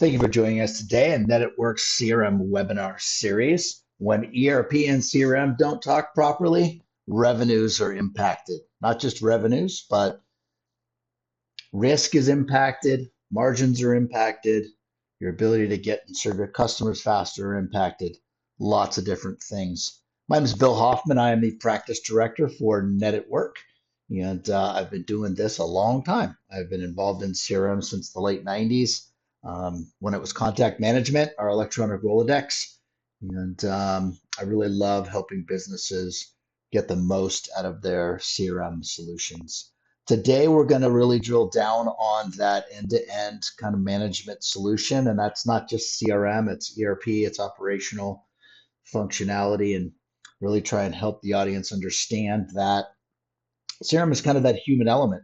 Thank you for joining us today in NetItWorks CRM webinar series. When ERP and CRM don't talk properly, revenues are impacted. Not just revenues, but risk is impacted, margins are impacted, your ability to get and serve your customers faster are impacted, lots of different things. My name is Bill Hoffman. I am the practice director for NetItWork, and I've been doing this a long time. I've been involved in CRM since the late 90s. When it was contact management, our electronic Rolodex. And I really love helping businesses get the most out of their CRM solutions. Today, we're going to really drill down on that end-to-end kind of management solution. And that's not just CRM, it's ERP, it's operational functionality, and really try and help the audience understand that CRM is kind of that human element.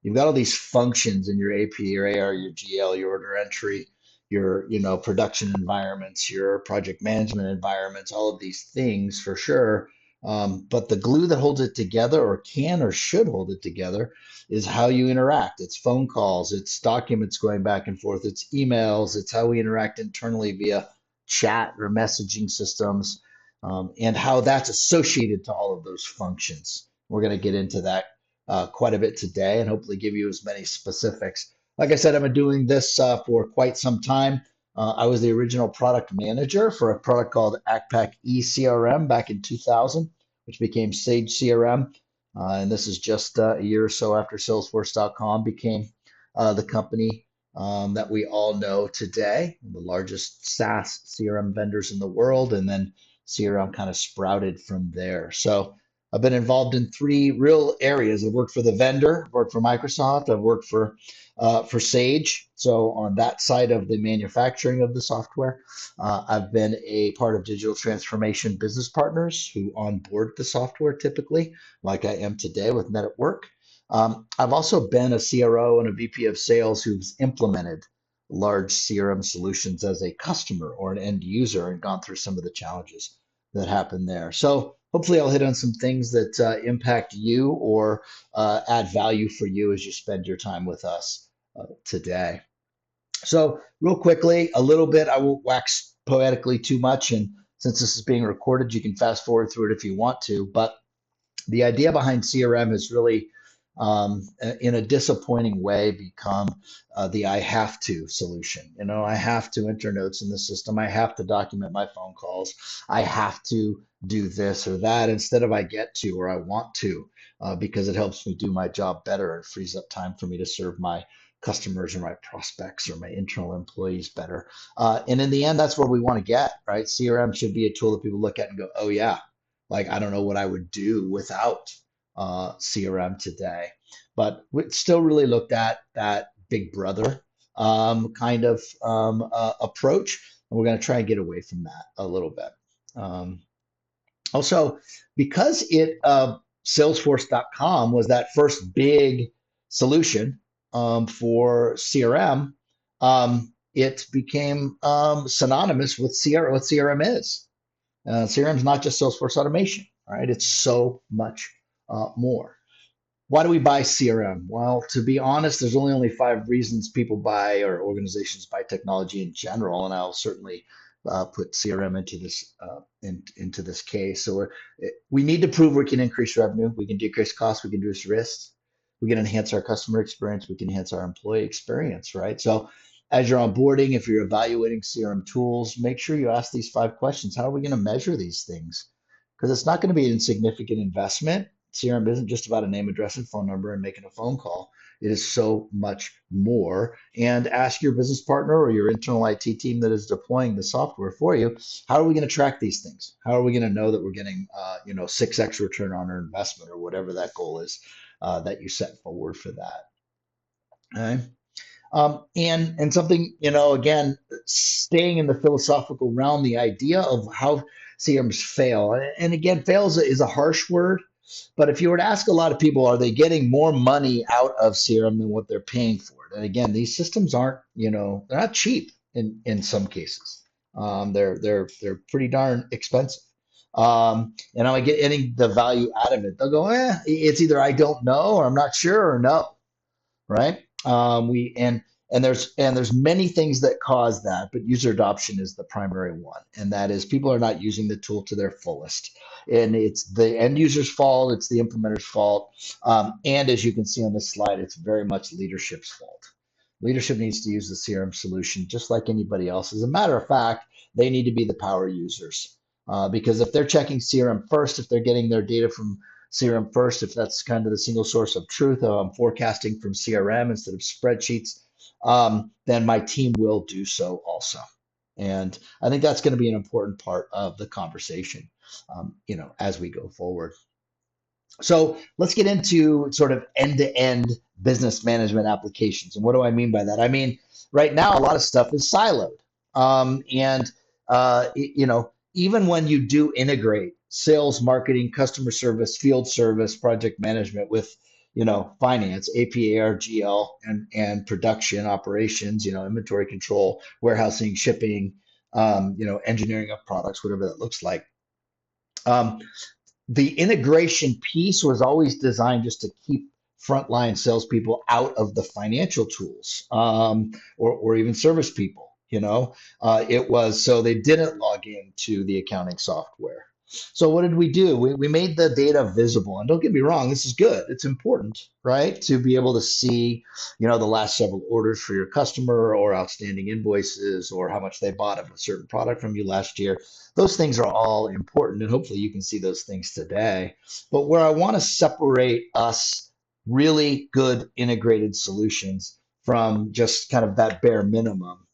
You've got all these functions in your AP, your AR, your GL, your order entry, your production environments, your project management environments, all of these things for sure. But the glue that holds it together, or can or should hold it together, is how you interact. It's phone calls, it's documents going back and forth, it's emails, it's how we interact internally via chat or messaging systems, and how that's associated to all of those functions. We're going to get into that quite a bit today and hopefully give you as many specifics. Like I said, I've been doing this for quite some time. I was the original product manager for a product called ACPAC eCRM back in 2000, which became Sage CRM. And this is just a year or so after Salesforce.com became the company that we all know today, the largest SaaS CRM vendors in the world. And then CRM kind of sprouted from there. So I've been involved in three real areas. I've worked for the vendor, I've worked for Microsoft, I've worked for Sage. So on that side of the manufacturing of the software, I've been a part of digital transformation business partners who onboard the software typically, like I am today with NetItWork. I've also been a CRO and a VP of sales who's implemented large CRM solutions as a customer or an end user and gone through some of the challenges that happen there. So hopefully I'll hit on some things that impact you or add value for you as you spend your time with us today. So real quickly, a little bit, I won't wax poetically too much. And since this is being recorded, you can fast forward through it if you want to. But the idea behind CRM is really, in a disappointing way, become the I have to solution. I have to enter notes in the system. I have to document my phone calls. I have to do this or that instead of I get to or I want to, because it helps me do my job better and frees up time for me to serve my customers or my prospects or my internal employees better. And in the end, that's where we want to get, right? CRM should be a tool that people look at and go, oh yeah, like I don't know what I would do without CRM today. But we still really looked at that big brother kind of approach. And we're going to try and get away from that a little bit. Also, because Salesforce.com was that first big solution for CRM, it became synonymous with what CRM is. CRM is not just Salesforce automation, right? It's so much more. Why do we buy CRM? Well, to be honest, there's only 5 reasons people buy or organizations buy technology in general, and I'll certainly put CRM into this case. So we need to prove we can increase revenue, we can decrease costs, we can reduce risks, we can enhance our customer experience, we can enhance our employee experience, right? So as you're onboarding, if you're evaluating CRM tools, make sure you ask these 5 questions. How are we going to measure these things? Because it's not going to be an insignificant investment. CRM isn't just about a name, address, and phone number and making a phone call. It is so much more. And ask your business partner or your internal IT team that is deploying the software for you, how are we going to track these things? How are we going to know that we're getting 6x return on our investment or whatever that goal is that you set forward for that? Okay. And something, again, staying in the philosophical realm, the idea of how CRMs fail. And again, fails is a harsh word. But if you were to ask a lot of people, are they getting more money out of CRM than what they're paying for it? And again, these systems aren't, they're not cheap in some cases. They're pretty darn expensive. And am I getting the value out of it? They'll go, it's either I don't know or I'm not sure or no, right? And there's many things that cause that, but user adoption is the primary one, and that is people are not using the tool to their fullest. And it's the end user's fault, it's the implementer's fault, and as you can see on this slide, it's very much leadership's fault. Leadership needs to use the CRM solution just like anybody else. As a matter of fact, they need to be the power users. Because if they're checking CRM first, if they're getting their data from CRM first, if that's kind of the single source of truth, forecasting from CRM instead of spreadsheets, then my team will do so also. And I think that's going to be an important part of the conversation, as we go forward. So let's get into sort of end-to-end business management applications. And what do I mean by that? I mean, right now, a lot of stuff is siloed. Even when you do integrate sales, marketing, customer service, field service, project management with, finance, AP, AR, GL, and production operations, inventory control, warehousing, shipping, engineering of products, whatever that looks like. The integration piece was always designed just to keep frontline salespeople out of the financial tools, or even service people. It was so they didn't log into the accounting software. So what did we do? We made the data visible. And don't get me wrong, this is good. It's important, right? To be able to see, the last several orders for your customer, or outstanding invoices, or how much they bought of a certain product from you last year. Those things are all important, and hopefully you can see those things today. But where I want to separate us really good integrated solutions from just kind of that bare minimum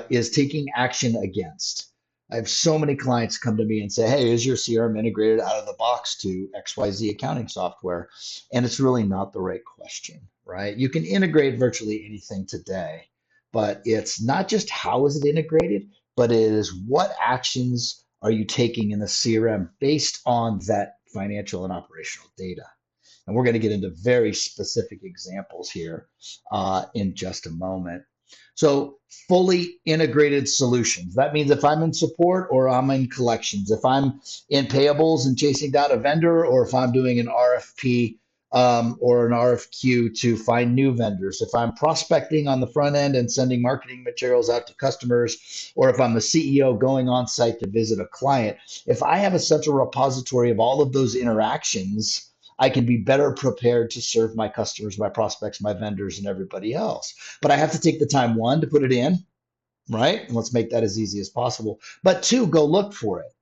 is taking action against. I have so many clients come to me and say, hey, is your CRM integrated out of the box to XYZ accounting software? And it's really not the right question, right? You can integrate virtually anything today, but it's not just how is it integrated, but it is what actions are you taking in the CRM based on that financial and operational data. And we're going to get into very specific examples here in just a moment. So fully integrated solutions. That means if I'm in support or I'm in collections, if I'm in payables and chasing down a vendor, or if I'm doing an RFP or an RFQ to find new vendors, if I'm prospecting on the front end and sending marketing materials out to customers, or if I'm the CEO going on site to visit a client, if I have a central repository of all of those interactions, I can be better prepared to serve my customers, my prospects, my vendors, and everybody else. But I have to take the time, one, to put it in, right? And let's make that as easy as possible. But two, go look for it.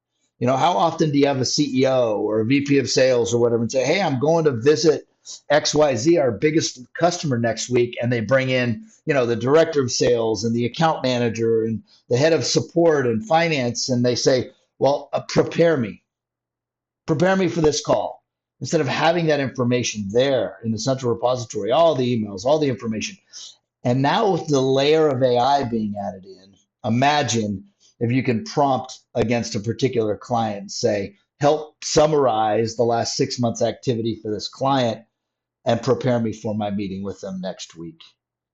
How often do you have a CEO or a VP of sales or whatever and say, hey, I'm going to visit XYZ, our biggest customer, next week, and they bring in, the director of sales and the account manager and the head of support and finance, and they say, well, prepare me for this call. Instead of having that information there in the central repository, all the emails, all the information. And now with the layer of AI being added in, imagine if you can prompt against a particular client and say, help summarize the last 6 months activity for this client and prepare me for my meeting with them next week.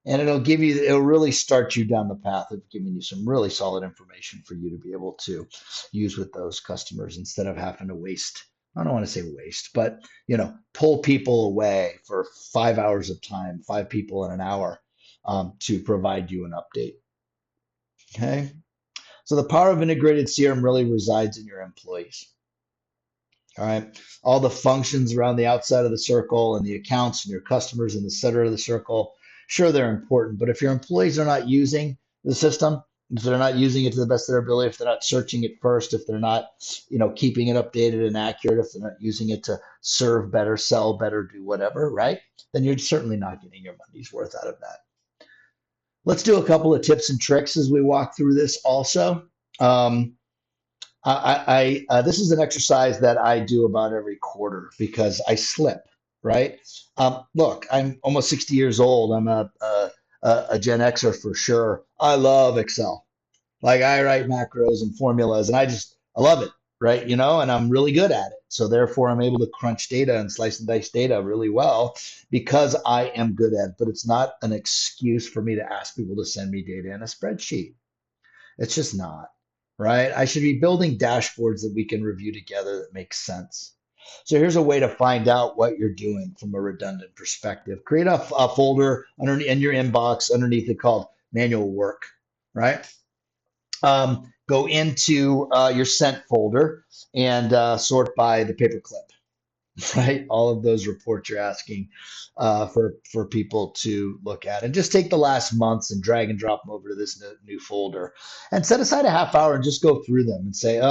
And it'll really start you down the path of giving you some really solid information for you to be able to use with those customers, instead of having to waste, I don't want to say waste, but pull people away for 5 hours of time, 5 people in an hour, to provide you an update. Okay. So the power of integrated CRM really resides in your employees. All right. All the functions around the outside of the circle, and the accounts and your customers in the center of the circle, sure, they're important, but if your employees are not using the system, if they're not using it to the best of their ability, if they're not searching it first, if they're not, keeping it updated and accurate, if they're not using it to serve better, sell better, do whatever, right? Then you're certainly not getting your money's worth out of that. Let's do a couple of tips and tricks as we walk through this also. This is an exercise that I do about every quarter because I slip, right? Look, I'm almost 60 years old. I'm a Gen Xer for sure. I love Excel. Like, I write macros and formulas, and I love it, right? And I'm really good at it. So therefore, I'm able to crunch data and slice and dice data really well because I am good at it. But it's not an excuse for me to ask people to send me data in a spreadsheet. It's just not, right? I should be building dashboards that we can review together that make sense. So here's a way to find out what you're doing from a redundant perspective. Create a folder underneath in your inbox underneath it called manual work, right? Go into your sent folder and sort by the paperclip, right? All of those reports you're asking for people to look at, and just take the last months and drag and drop them over to this new folder, and set aside a half hour and just go through them and say,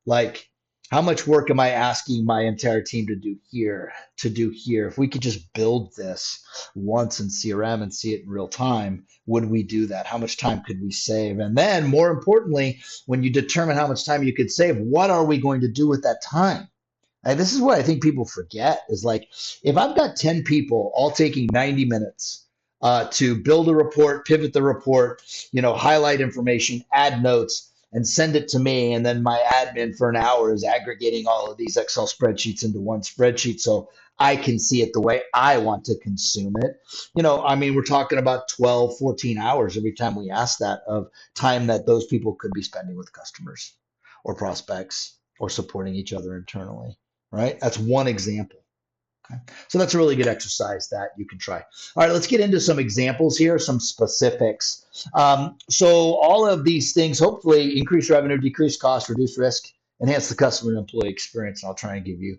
like, how much work am I asking my entire team to do here? If we could just build this once in CRM and see it in real time, would we do that? How much time could we save? And then, more importantly, when you determine how much time you could save, what are we going to do with that time? And this is what I think people forget is like, if I've got 10 people all taking 90 minutes to build a report, pivot the report, highlight information, add notes, and send it to me, and then my admin for an hour is aggregating all of these Excel spreadsheets into one spreadsheet so I can see it the way I want to consume it. We're talking about 12, 14 hours every time we ask that of time that those people could be spending with customers or prospects or supporting each other internally. Right? That's one example. Okay. So that's a really good exercise that you can try. All right, let's get into some examples here, some specifics. So all of these things hopefully increase revenue, decrease cost, reduce risk, enhance the customer and employee experience. And I'll try and give you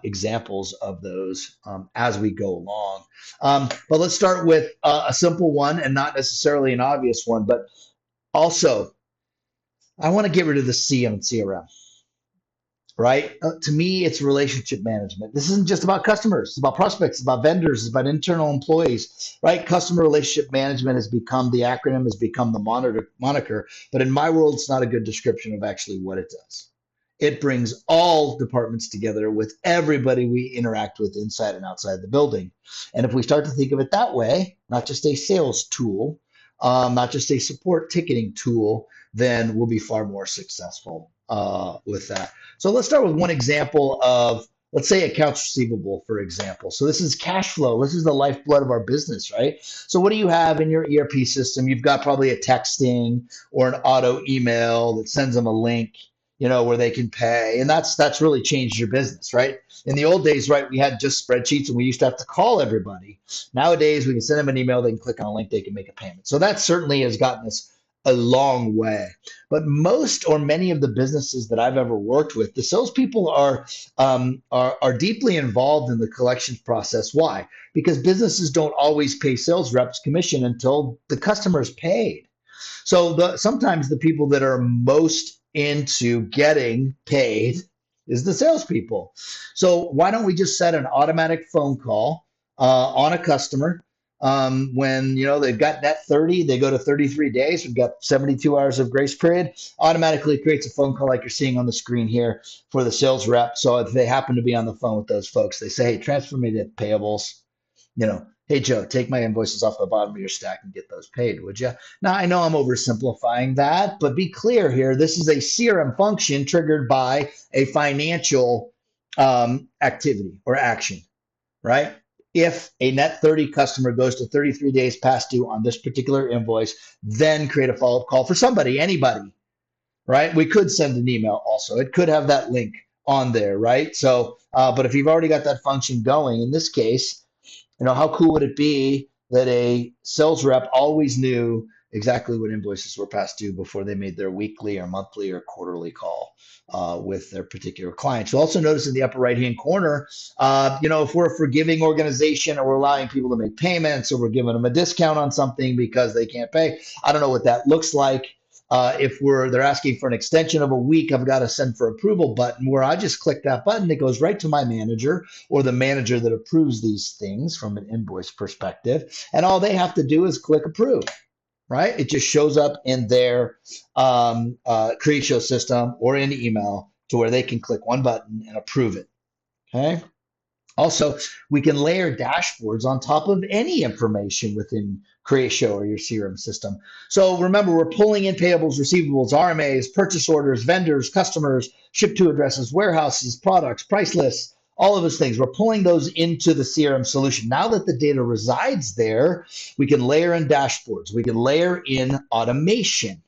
examples of those as we go along. But let's start with a simple one, and not necessarily an obvious one, but also I want to get rid of the C in CRM. Right? To me, it's relationship management. This isn't just about customers. It's about prospects, it's about vendors, it's about internal employees, right? Customer relationship management has become the acronym, has become the moniker. But in my world, it's not a good description of actually what it does. It brings all departments together with everybody we interact with inside and outside the building. And if we start to think of it that way, not just a sales tool, not just a support ticketing tool, then we'll be far more successful with that. So let's start with one example of, let's say, accounts receivable, for example. So this is cash flow. This is the lifeblood of our business, right? So what do you have in your ERP system? You've got probably a texting or an auto email that sends them a link, where they can pay. And that's really changed your business, right? In the old days, right, we had just spreadsheets and we used to have to call everybody. Nowadays, we can send them an email, they can click on a link, they can make a payment. So that certainly has gotten us a long way. But most or many of the businesses that I've ever worked with, the salespeople are deeply involved in the collections process. Why? Because businesses don't always pay sales reps commission until the customer's paid. So sometimes the people that are most into getting paid is the salespeople. So why don't we just set an automatic phone call on a customer? When they've got net 30, they go to 33 days. We've got 72 hours of grace period. Automatically creates a phone call like you're seeing on the screen here for the sales rep. So if they happen to be on the phone with those folks, they say, "Hey, transfer me to payables. Hey Joe, take my invoices off the bottom of your stack and get those paid, would you?" Now I know I'm oversimplifying that, but be clear here. This is a CRM function triggered by a financial activity or action, right? If a net 30 customer goes to 33 days past due on this particular invoice, then create a follow-up call for somebody, anybody, right? We could send an email also. It could have that link on there, right? So, but if you've already got that function going, in this case, how cool would it be that a sales rep always knew exactly what invoices were past due before they made their weekly or monthly or quarterly call with their particular clients. You'll also notice in the upper right-hand corner, if we're a forgiving organization or we're allowing people to make payments or we're giving them a discount on something because they can't pay, I don't know what that looks like. If they're asking for an extension of a week, I've got a send for approval button where I just click that button. It goes right to my manager or the manager that approves these things from an invoice perspective. And all they have to do is click approve, right? It just shows up in their Creatio system or in email to where they can click one button and approve it, okay? Also, we can layer dashboards on top of any information within Creatio or your CRM system. So remember, we're pulling in payables, receivables, RMAs, purchase orders, vendors, customers, ship to addresses, warehouses, products, price lists, all of those things. We're pulling those into the CRM solution. Now that the data resides there, we can layer in dashboards. We can layer in automation.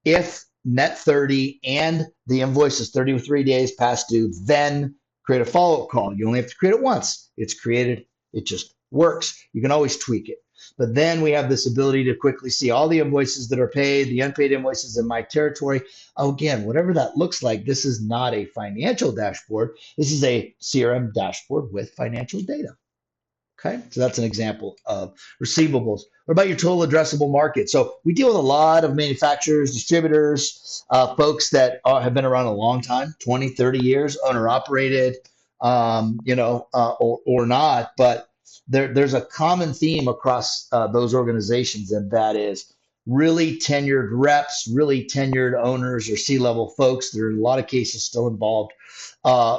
If net 30 and the invoice is 33 days past due, then Create a follow-up call. You only have to create it once. It's created. It just works. You can always tweak it. But then we have this ability to quickly see all the invoices that are paid, the unpaid invoices in my territory. Again, whatever that looks like, this is not a financial dashboard. This is a CRM dashboard with financial data. Okay, so that's an example of receivables. What about your total addressable market? So we deal with a lot of manufacturers, distributors, folks that have been around a long time, 20, 30 years, owner operated, or not. But there's a common theme across those organizations, and that is really tenured reps, really tenured owners or C-level folks that are in a lot of cases still involved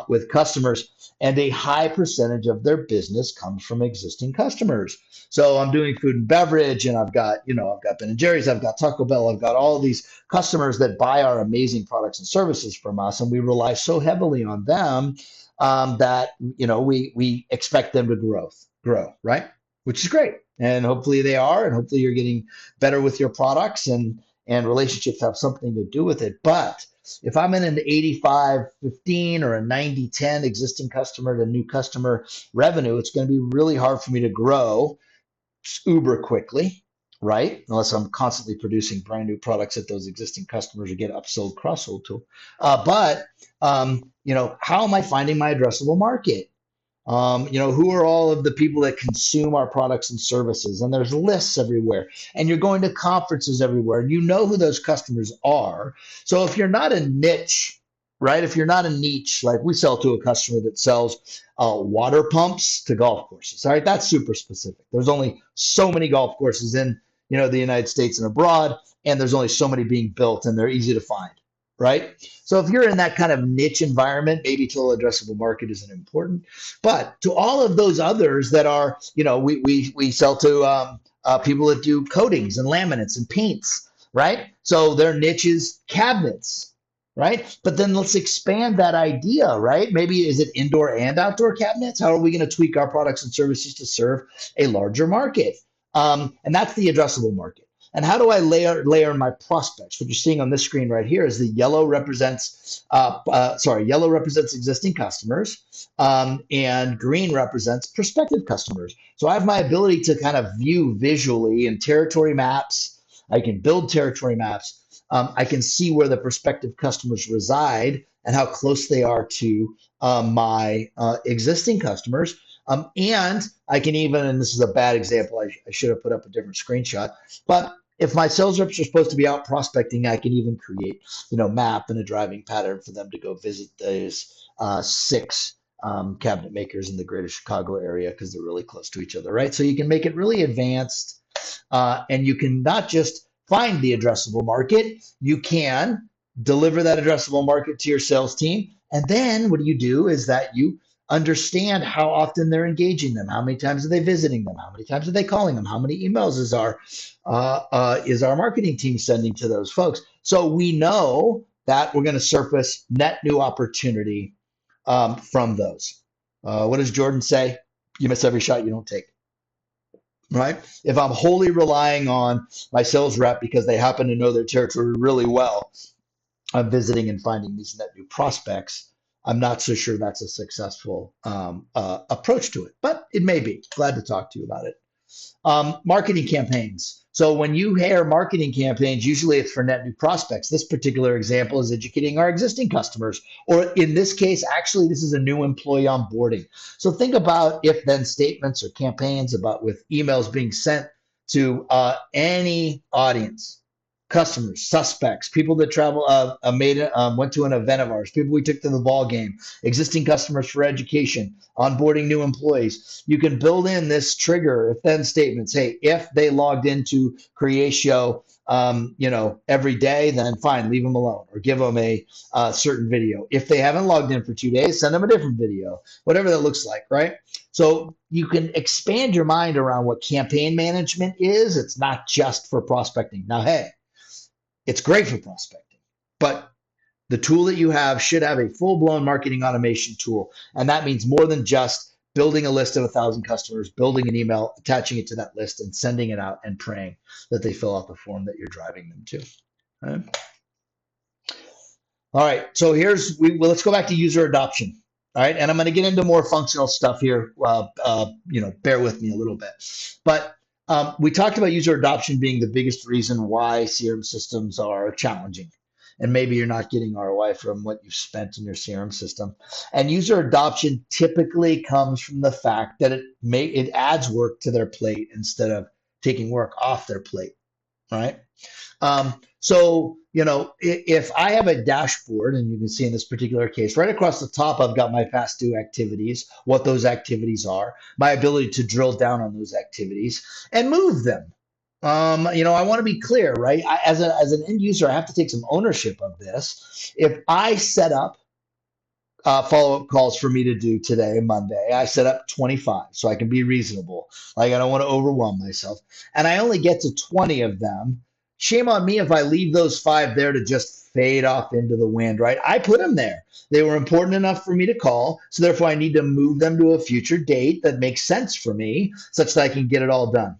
with customers, and a high percentage of their business comes from existing customers. So I'm doing food and beverage, and I've got Ben and Jerry's, I've got Taco Bell, I've got all these customers that buy our amazing products and services from us, and we rely so heavily on them that we expect them to grow, right? Which is great, and hopefully they are, and hopefully you're getting better with your products, and relationships have something to do with it. But if I'm in an 85-15 or a 90-10 existing customer to new customer revenue, it's going to be really hard for me to grow uber quickly, right? Unless I'm constantly producing brand new products that those existing customers are get upsold, cross-sold to. But how am I finding my addressable market? Who are all of the people that consume our products and services? And there's lists everywhere, and you're going to conferences everywhere, and you know who those customers are. So if you're not a niche, right? If you're not a niche, like we sell to a customer that sells water pumps to golf courses, all right, that's super specific. There's only so many golf courses in, the United States and abroad, and there's only so many being built, and they're easy to find. Right? So if you're in that kind of niche environment, maybe total addressable market isn't important. But to all of those others that are, we sell to people that do coatings and laminates and paints, right? So their niche is cabinets, right? But then let's expand that idea, right? Maybe is it indoor and outdoor cabinets? How are we going to tweak our products and services to serve a larger market? And that's the addressable market. And how do I layer my prospects? What you're seeing on this screen right here is the yellow represents existing customers, and green represents prospective customers. So I have my ability to kind of view visually in territory maps. I can build territory maps. I can see where the prospective customers reside and how close they are to my existing customers. And I can even, and this is a bad example, I should have put up a different screenshot, but if my sales reps are supposed to be out prospecting, I can even create, map and a driving pattern for them to go visit those 6 cabinet makers in the greater Chicago area because they're really close to each other, right? So you can make it really advanced, and you can not just find the addressable market, you can deliver that addressable market to your sales team. And then what you do is that you understand how often they're engaging them, how many times are they visiting them, how many times are they calling them, how many emails is our marketing team sending to those folks. So we know that we're going to surface net new opportunity from those. What does Jordan say? You miss every shot you don't take. Right? If I'm wholly relying on my sales rep because they happen to know their territory really well, I'm visiting and finding these net new prospects. I'm not so sure that's a successful approach to it, but it may be. Glad to talk to you about it. Marketing campaigns. So when you hear marketing campaigns, usually it's for net new prospects. This particular example is educating our existing customers, or in this case, actually, this is a new employee onboarding. So think about if-then statements or campaigns with emails being sent to any audience. Customers, suspects, people that travel, went to an event of ours, people we took to the ball game, existing customers for education, onboarding new employees. You can build in this trigger if-then statements. Hey, if they logged into Creatio, every day, then fine, leave them alone or give them a certain video. If they haven't logged in for 2 days, send them a different video, whatever that looks like, right? So you can expand your mind around what campaign management is. It's not just for prospecting. Now, hey, it's great for prospecting, but the tool that you have should have a full-blown marketing automation tool. And that means more than just building a list of 1,000 customers, building an email, attaching it to that list and sending it out and praying that they fill out the form that you're driving them to. All right. So let's go back to user adoption. All right, and I'm going to get into more functional stuff here. Bear with me a little bit. But we talked about user adoption being the biggest reason why CRM systems are challenging. And maybe you're not getting ROI from what you've spent in your CRM system. And user adoption typically comes from the fact that it adds work to their plate instead of taking work off their plate, right? If I have a dashboard, and you can see in this particular case, right across the top, I've got my past due activities, what those activities are, my ability to drill down on those activities and move them. I want to be clear, right? As an end user, I have to take some ownership of this. If I set up follow-up calls for me to do today, Monday, I set up 25 so I can be reasonable. Like I don't want to overwhelm myself. And I only get to 20 of them. Shame on me if I leave those 5 there to just fade off into the wind, right? I put them there. They were important enough for me to call. So therefore I need to move them to a future date that makes sense for me such that I can get it all done.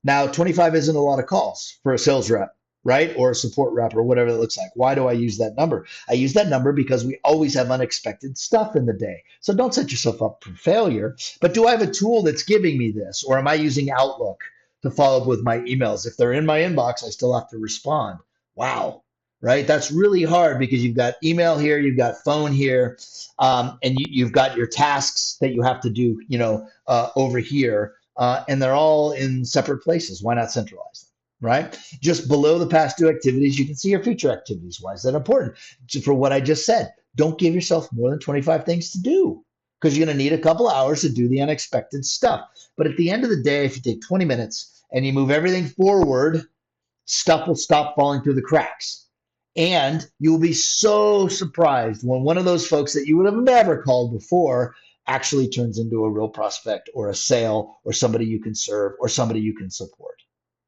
Now, 25 isn't a lot of calls for a sales rep, right? Or a support rep or whatever it looks like. Why do I use that number? I use that number because we always have unexpected stuff in the day. So don't set yourself up for failure. But do I have a tool that's giving me this? Or am I using Outlook to follow up with my emails? If they're in my inbox, I still have to respond. Wow. Right? That's really hard because you've got email here, you've got phone here, and you've got your tasks that you have to do, over here. And they're all in separate places. Why not centralize them, right? Just below the past due activities, you can see your future activities. Why is that important? For what I just said, don't give yourself more than 25 things to do because you're going to need a couple hours to do the unexpected stuff. But at the end of the day, if you take 20 minutes and you move everything forward, stuff will stop falling through the cracks. And you will be so surprised when one of those folks that you would have never called before actually turns into a real prospect or a sale or somebody you can serve or somebody you can support.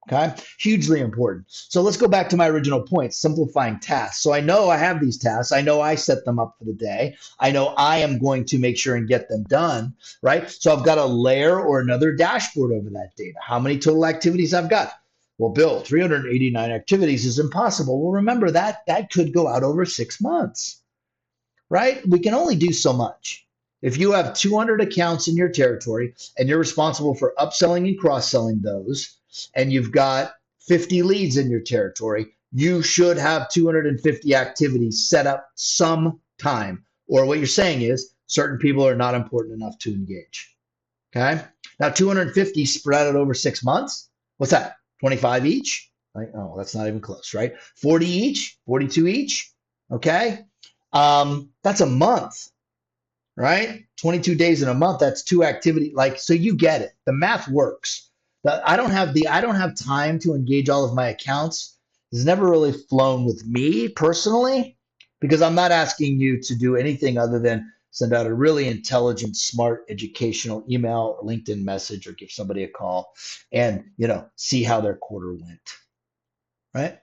Okay, hugely important. So let's go back to my original point, simplifying tasks. So I know I have these tasks. I know I set them up for the day. I know I am going to make sure and get them done, right? So I've got a layer or another dashboard over that data. How many total activities I've got? Well, Bill, 389 activities is impossible. Well, remember that could go out over 6 months, right? We can only do so much. If you have 200 accounts in your territory and you're responsible for upselling and cross-selling those, and you've got 50 leads in your territory, you should have 250 activities set up sometime. Or what you're saying is certain people are not important enough to engage. Okay? Now 250 spread out over 6 months. What's that? 25 each? Right? Oh, that's not even close, right? 40 each, 42 each. Okay? That's a month. Right? 22 days in a month, that's 2 activities. So you get it. The math works. I don't have time to engage all of my accounts. It's never really flown with me personally because I'm not asking you to do anything other than send out a really intelligent, smart, educational email or LinkedIn message or give somebody a call and, see how their quarter went. Right?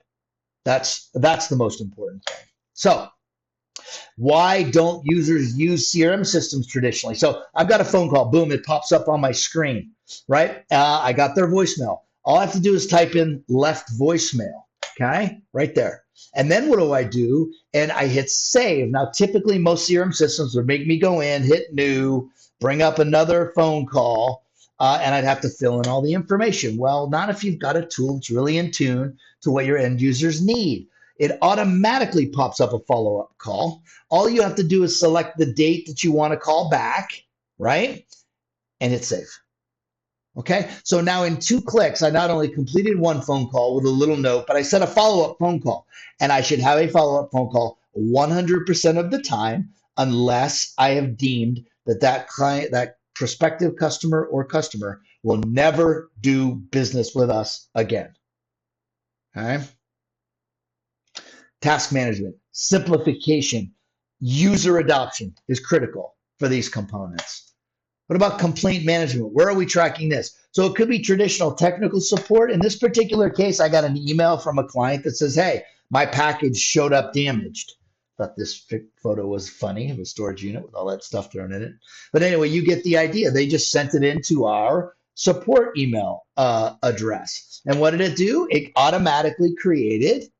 That's the most important thing. So, why don't users use CRM systems traditionally? So I've got a phone call. Boom, it pops up on my screen, right? I got their voicemail. All I have to do is type in left voicemail, okay? Right there. And then what do? And I hit save. Now, typically, most CRM systems would make me go in, hit new, bring up another phone call, and I'd have to fill in all the information. Well, not if you've got a tool that's really in tune to what your end users need. It automatically pops up a follow-up call. All you have to do is select the date that you want to call back, right? And hit save. Okay, so now in 2 clicks, I not only completed one phone call with a little note, but I set a follow-up phone call. And I should have a follow-up phone call 100% of the time unless I have deemed that client, that prospective customer or customer will never do business with us again. Okay. Task management, simplification, user adoption is critical for these components. What about complaint management? Where are we tracking this? So it could be traditional technical support. In this particular case, I got an email from a client that says, hey, my package showed up damaged. Thought this photo was funny of a storage unit with all that stuff thrown in it. But anyway, you get the idea. They just sent it into our support email address. And what did it do? It automatically created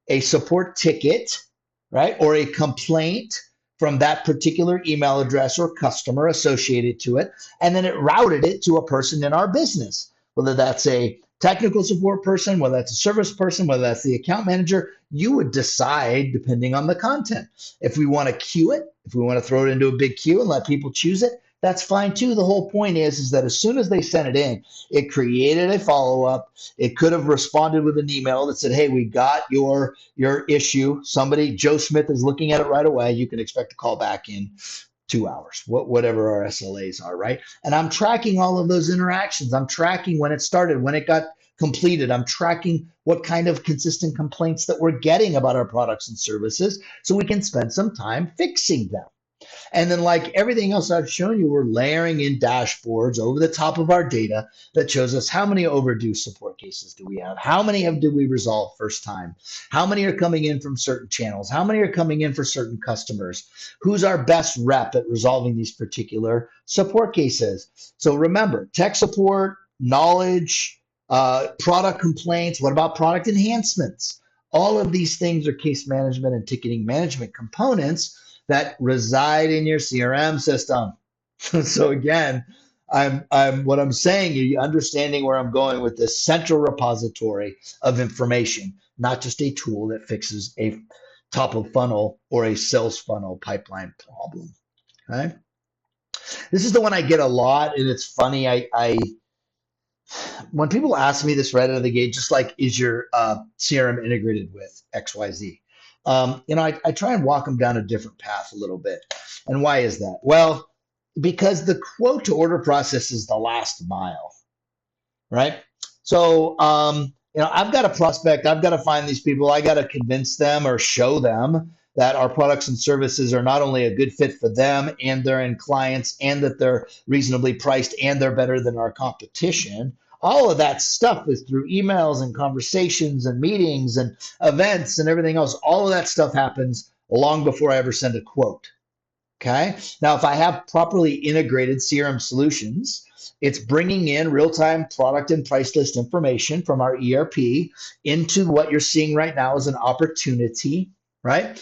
a support ticket, right, or a complaint from that particular email address or customer associated to it, and then it routed it to a person in our business, whether that's a technical support person, whether that's a service person, whether that's the account manager. You would decide depending on the content. If we want to queue it, if we want to throw it into a big queue and let people choose it, that's fine too. The whole point is that as soon as they sent it in, it created a follow-up. It could have responded with an email that said, hey, we got your issue. Somebody, Joe Smith, is looking at it right away. You can expect a call back in 2 hours, whatever our SLAs are, right? And I'm tracking all of those interactions. I'm tracking when it started, when it got completed. I'm tracking what kind of consistent complaints that we're getting about our products and services so we can spend some time fixing them. And then, like everything else I've shown you, we're layering in dashboards over the top of our data that shows us how many overdue support cases do we have, how many did we resolve first time, how many are coming in from certain channels, how many are coming in for certain customers, who's our best rep at resolving these particular support cases. So remember, tech support, knowledge, product complaints, what about product enhancements? All of these things are case management and ticketing management components that reside in your CRM system. So again, what I'm saying, you understanding where I'm going with this central repository of information, not just a tool that fixes a top of funnel or a sales funnel pipeline problem. Okay. This is the one I get a lot, and it's funny. I when people ask me this right out of the gate, just like, is your CRM integrated with XYZ? I try and walk them down a different path a little bit. And why is that? Well, because the quote to order process is the last mile, right? So, I've got a prospect, I've got to find these people, I got to convince them or show them that our products and services are not only a good fit for them and their end clients, and that they're reasonably priced and they're better than our competition. All of that stuff is through emails and conversations and meetings and events and everything else. All of that stuff happens long before I ever send a quote. Okay. Now, if I have properly integrated CRM solutions, it's bringing in real-time product and price list information from our ERP into what you're seeing right now as an opportunity, right?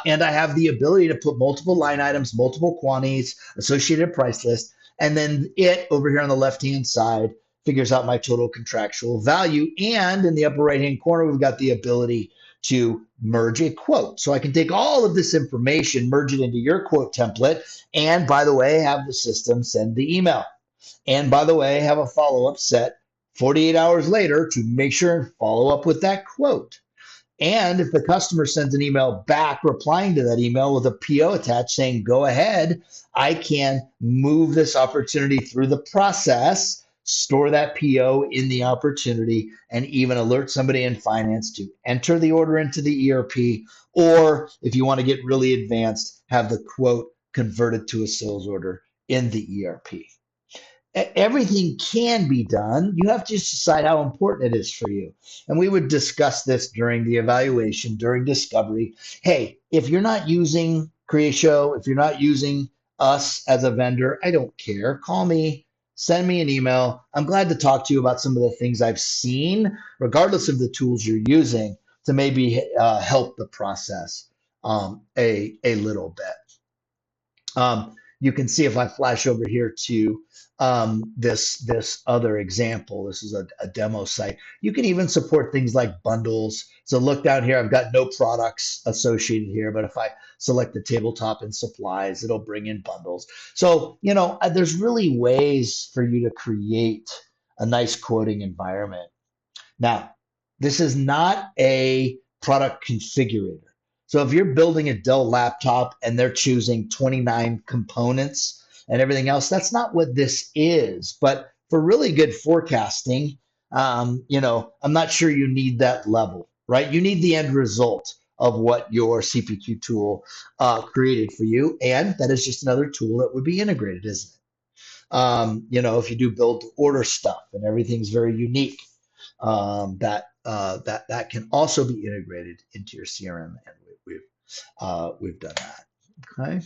And I have the ability to put multiple line items, multiple quantities, associated price list, and then it over here on the left-hand side figures out my total contractual value. And in the upper right-hand corner, we've got the ability to merge a quote. So I can take all of this information, merge it into your quote template, and by the way, have the system send the email. And by the way, have a follow-up set 48 hours later to make sure and follow up with that quote. And if the customer sends an email back replying to that email with a PO attached saying, go ahead, I can move this opportunity through the process, store that PO in the opportunity, and even alert somebody in finance to enter the order into the ERP. Or if you want to get really advanced, have the quote converted to a sales order in the ERP. Everything can be done. You have to just decide how important it is for you. And we would discuss this during the evaluation, during discovery. Hey, if you're not using Creatio, if you're not using us as a vendor, I don't care. Call me, send me an email. I'm glad to talk to you about some of the things I've seen, regardless of the tools you're using, to maybe help the process a little bit. You can see if I flash over here to this other example. This is a demo site. You can even support things like bundles. So look down here, I've got no products associated here, but if I select the tabletop and supplies, it'll bring in bundles. So, there's really ways for you to create a nice quoting environment. Now, this is not a product configurator. So if you're building a Dell laptop and they're choosing 29 components and everything else, that's not what this is. But for really good forecasting, I'm not sure you need that level, right? You need the end result of what your CPQ tool created for you. And that is just another tool that would be integrated, isn't it? If you do build to order stuff and everything's very unique, that can also be integrated into your CRM, and we've done that. Okay.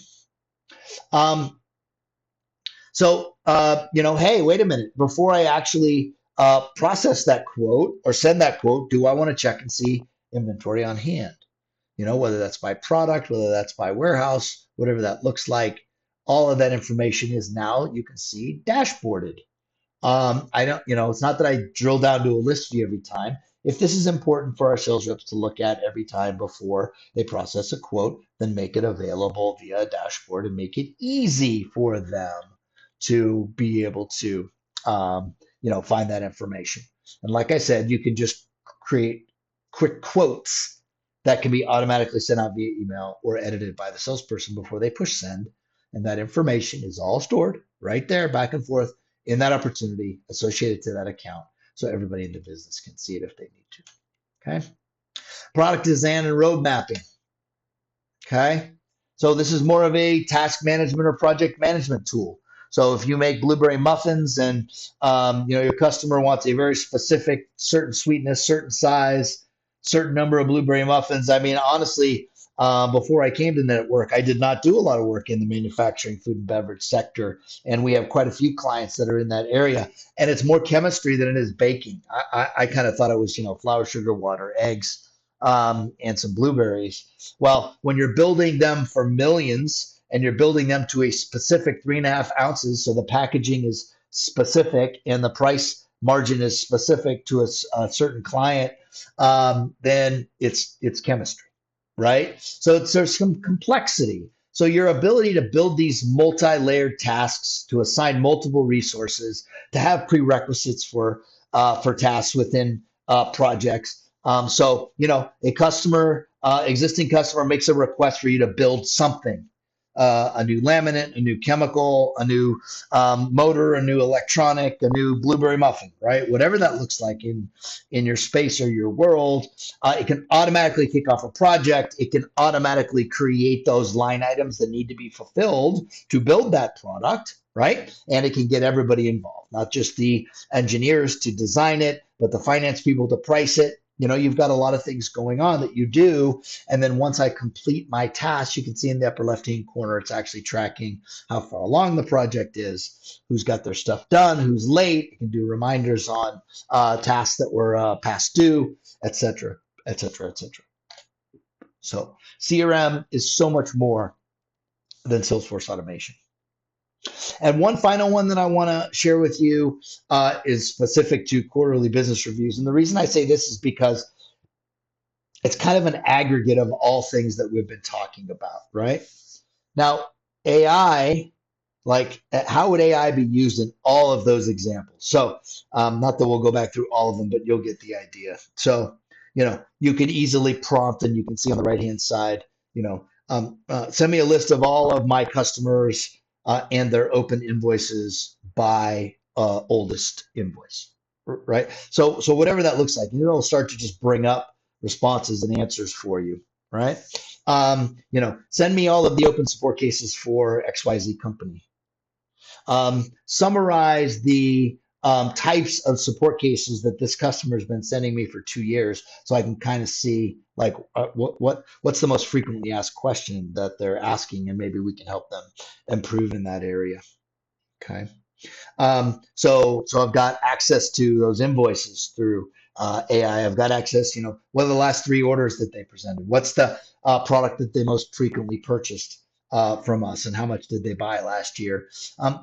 Hey, wait a minute. Before I actually process that quote or send that quote, do I want to check and see inventory on hand? whether that's by product, whether that's by warehouse, whatever that looks like. All of that information is now, you can see, dashboarded. I don't, it's not that I drill down to a list view every time. If this is important for our sales reps to look at every time before they process a quote, then make it available via a dashboard and make it easy for them to be able to, find that information. And like I said, you can just create quick quotes that can be automatically sent out via email or edited by the salesperson before they push send. And that information is all stored right there, back and forth in that opportunity associated to that account, so everybody in the business can see it if they need to. Okay. Product design and road mapping. Okay. So this is more of a task management or project management tool. So if you make blueberry muffins and your customer wants a very specific, certain sweetness, certain size, certain number of blueberry muffins. I mean, honestly, before I came to Network, I did not do a lot of work in the manufacturing, food and beverage sector, and we have quite a few clients that are in that area. And it's more chemistry than it is baking. I kind of thought it was flour, sugar, water, eggs, and some blueberries. Well, when you're building them for millions and you're building them to a specific 3.5 ounces, so the packaging is specific and the price margin is specific to a certain client, then it's chemistry, right? So there's some complexity. So your ability to build these multi-layered tasks, to assign multiple resources, to have prerequisites for tasks within projects. So a customer, existing customer makes a request for you to build something. A new laminate, a new chemical, a new motor, a new electronic, a new blueberry muffin, right? Whatever that looks like in your space or your world, it can automatically kick off a project. It can automatically create those line items that need to be fulfilled to build that product, right? And it can get everybody involved, not just the engineers to design it, but the finance people to price it. You've got a lot of things going on that you do. And then once I complete my task, you can see in the upper left-hand corner, it's actually tracking how far along the project is, who's got their stuff done, who's late. It can do reminders on tasks that were past due, et cetera, et cetera, et cetera. So CRM is so much more than Salesforce automation. And one final one that I want to share with you is specific to quarterly business reviews. And the reason I say this is because it's kind of an aggregate of all things that we've been talking about, right? Now, AI, like how would AI be used in all of those examples? So not that we'll go back through all of them, but you'll get the idea. So, you can easily prompt, and you can see on the right-hand side, send me a list of all of my customers and their open invoices by oldest invoice, right? So whatever that looks like, it'll start to just bring up responses and answers for you, right? Send me all of the open support cases for XYZ company. Summarize the types of support cases that this customer has been sending me for 2 years, so I can kind of see like what's the most frequently asked question that they're asking, and maybe we can help them improve in that area. Okay. So I've got access to those invoices through AI. I've got access, what are the last 3 orders that they presented? What's the product that they most frequently purchased from us, and how much did they buy last year?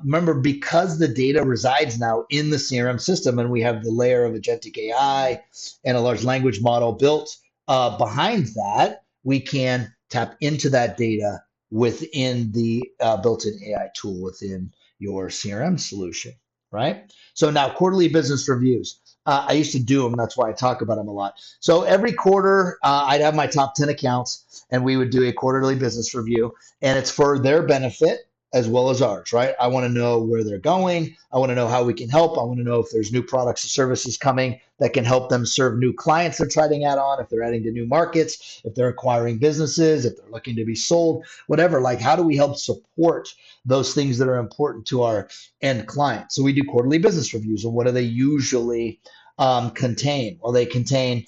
Remember, because the data resides now in the CRM system, and we have the layer of agentic AI and a large language model built behind that, we can tap into that data within the built-in AI tool within your CRM solution, right? So now quarterly business reviews. I used to do them. That's why I talk about them a lot. So every quarter, I'd have my top 10 accounts, and we would do a quarterly business review, and it's for their benefit as well as ours, right? I want to know where they're going. I want to know how we can help. I want to know if there's new products or services coming that can help them serve new clients they're trying to add on, if they're adding to new markets, if they're acquiring businesses, if they're looking to be sold, whatever. Like, how do we help support those things that are important to our end client? So we do quarterly business reviews, and what do they usually contain? Well, they contain,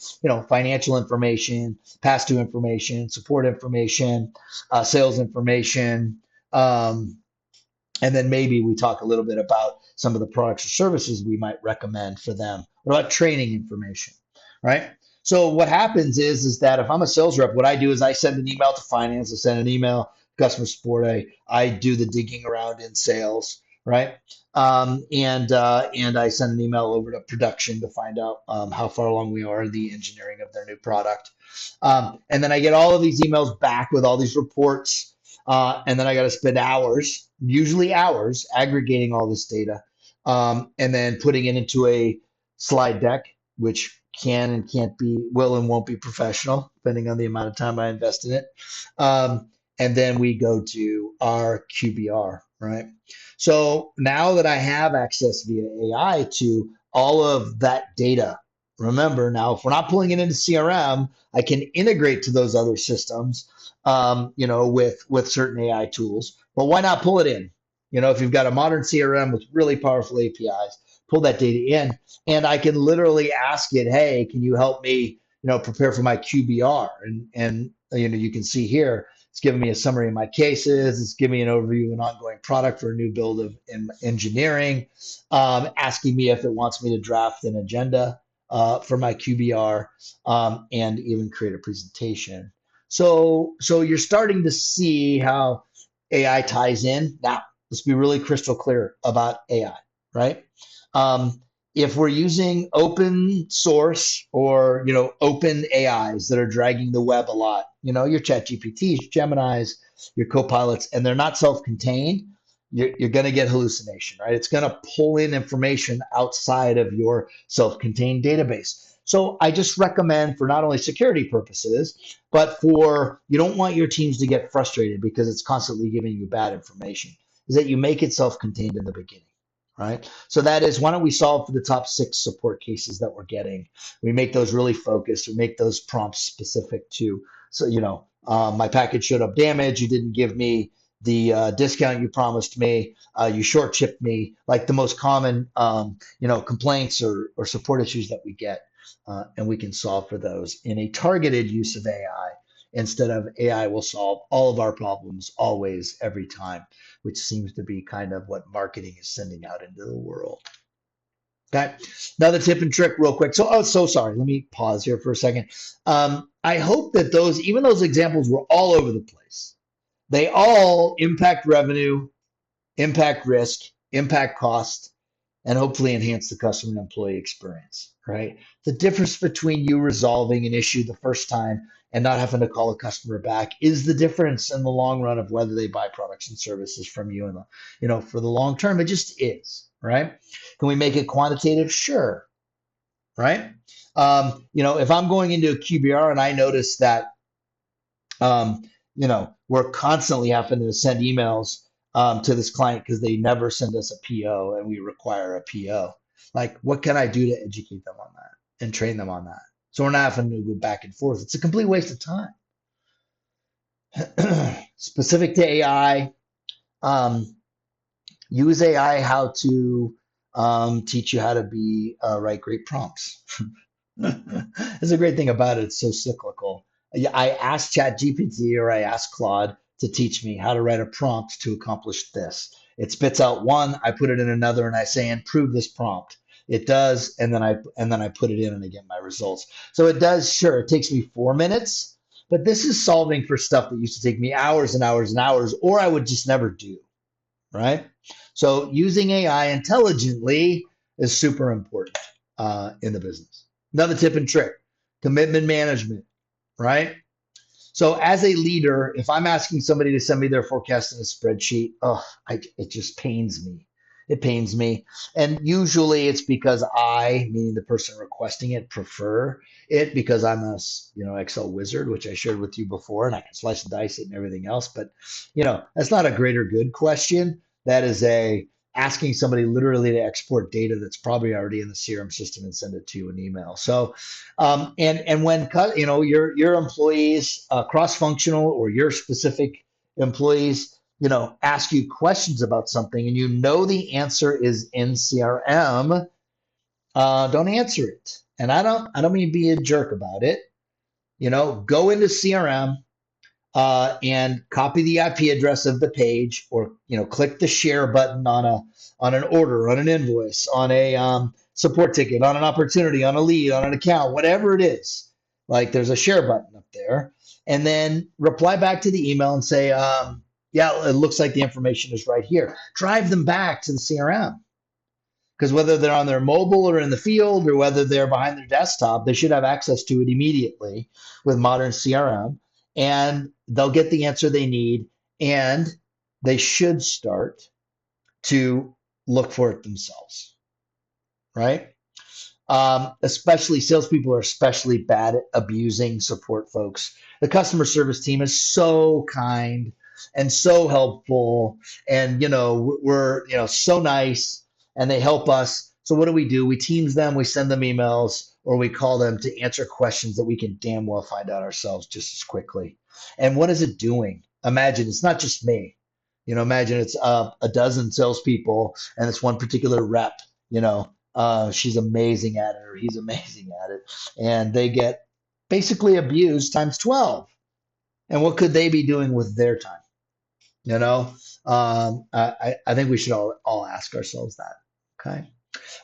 financial information, past due information, support information, sales information, and then maybe we talk a little bit about some of the products or services we might recommend for them. What about training information, right? So what happens is that if I'm a sales rep, what I do is I send an email to finance, I send an email to customer support, I do the digging around in sales, right? And I send an email over to production to find out how far along we are in the engineering of their new product. And then I get all of these emails back with all these reports. And then I got to spend hours, usually hours, aggregating all this data, and then putting it into a slide deck, which can and can't be, will and won't be professional, depending on the amount of time I invest in it. And then we go to our QBR, right? So now that I have access via AI to all of that data, remember now, if we're not pulling it into CRM, I can integrate to those other systems, with certain AI tools. But why not pull it in? If you've got a modern CRM with really powerful APIs, pull that data in, and I can literally ask it, hey, can you help me, prepare for my QBR? And you can see here, it's giving me a summary of my cases. It's giving me an overview of an ongoing product for a new build of engineering, asking me if it wants me to draft an agenda for my QBR, and even create a presentation. So you're starting to see how AI ties in. Now, let's be really crystal clear about AI, right? If we're using open source or open AIs that are dragging the web a lot, your chat GPTs, Geminis, your copilots, and they're not self-contained, you're going to get hallucination, right? It's going to pull in information outside of your self-contained database. So I just recommend, for not only security purposes, but for, you don't want your teams to get frustrated because it's constantly giving you bad information, is that you make it self-contained in the beginning. Right. So that is, why don't we solve for the top 6 support cases that we're getting? We make those really focused. We make those prompts specific to, so, my package showed up damaged. You didn't give me the discount you promised me. You short shipped me, like the most common, complaints or support issues that we get. And we can solve for those in a targeted use of AI, instead of AI will solve all of our problems always, every time, which seems to be kind of what marketing is sending out into the world. Okay, another tip and trick real quick. So sorry, let me pause here for a second. I hope that even those examples were all over the place. They all impact revenue, impact risk, impact cost, and hopefully enhance the customer and employee experience, right? The difference between you resolving an issue the first time and not having to call a customer back is the difference in the long run of whether they buy products and services from you, and for the long term. It just is, right? Can we make it quantitative? Sure, right? If I'm going into a QBR and I notice that, we're constantly having to send emails to this client because they never send us a PO and we require a PO. Like, what can I do to educate them on that and train them on that? So we're not having to go back and forth. It's a complete waste of time. Specific to AI, use AI how to teach you how to write great prompts. That's a great thing about it. It's so cyclical. I asked ChatGPT or I asked Claude to teach me how to write a prompt to accomplish this. It spits out one, I put it in another, and I say, improve this prompt. It does, and then I put it in and I get my results. So it does, sure, it takes me 4 minutes, but this is solving for stuff that used to take me hours and hours and hours, or I would just never do, right? So using AI intelligently is super important in the business. Another tip and trick, commitment management, right? So as a leader, if I'm asking somebody to send me their forecast in a spreadsheet, it just pains me. It pains me. And usually it's because I, meaning the person requesting it, prefer it because I'm a Excel wizard, which I shared with you before, and I can slice and dice it and everything else. But that's not a greater good question. That is asking somebody literally to export data that's probably already in the CRM system and send it to you in email. So, and when your employees, cross-functional or your specific employees, ask you questions about something and the answer is in CRM, don't answer it. And I don't mean be a jerk about it. Go into CRM, and copy the IP address of the page, or click the share button on an order, on an invoice, on a support ticket, on an opportunity, on a lead, on an account, whatever it is. Like there's a share button up there, and then reply back to the email and say, yeah, it looks like the information is right here. Drive them back to the CRM. Because whether they're on their mobile or in the field or whether they're behind their desktop, they should have access to it immediately with modern CRM, and they'll get the answer they need, and they should start to look for it themselves, right? Especially salespeople are especially bad at abusing support folks. The customer service team is so kind and so helpful, and we're so nice, and they help us. So what do? We teams them, we send them emails, or we call them to answer questions that we can damn well find out ourselves just as quickly. And what is it doing? Imagine it's not just me. Imagine it's a dozen salespeople, and it's one particular rep. She's amazing at it, or he's amazing at it, and they get basically abused times 12. And what could they be doing with their time? You know, I think we should all ask ourselves that. Okay.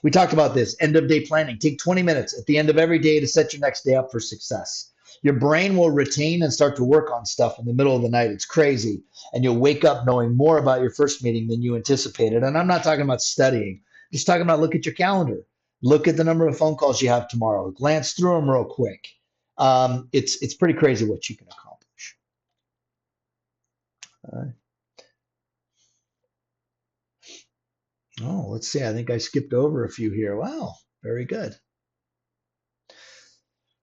We talked about this end of day planning. Take 20 minutes at the end of every day to set your next day up for success. Your brain will retain and start to work on stuff in the middle of the night. It's crazy. And you'll wake up knowing more about your first meeting than you anticipated. And I'm not talking about studying, just talking about look at your calendar. Look at the number of phone calls you have tomorrow. Glance through them real quick. It's pretty crazy what you can accomplish. Uh, let's see. I think I skipped over a few here. Wow, very good.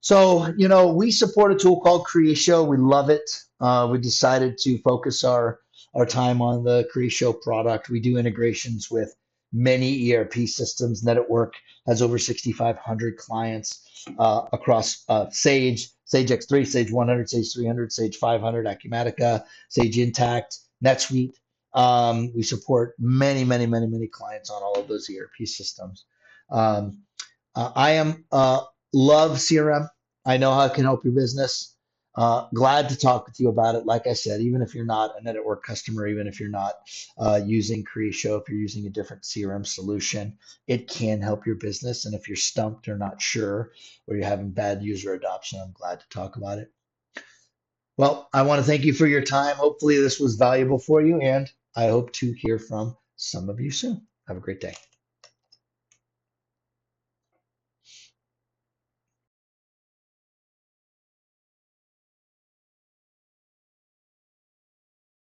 So, we support a tool called Creatio. We love it. We decided to focus our time on the Creatio product. We do integrations with many ERP systems. Network has over 6,500 clients across Sage, Sage X3, Sage 100, Sage 300, Sage 500, Acumatica, Sage Intact, NetSuite. We support many, many, many, many clients on all of those ERP systems. I am love CRM. I know how it can help your business. Glad to talk with you about it. Like I said, even if you're not a network customer, even if you're not using Creatio, if you're using a different CRM solution, it can help your business. And if you're stumped or not sure, or you're having bad user adoption, I'm glad to talk about it. Well, I want to thank you for your time. Hopefully this was valuable for you, and I hope to hear from some of you soon. Have a great day.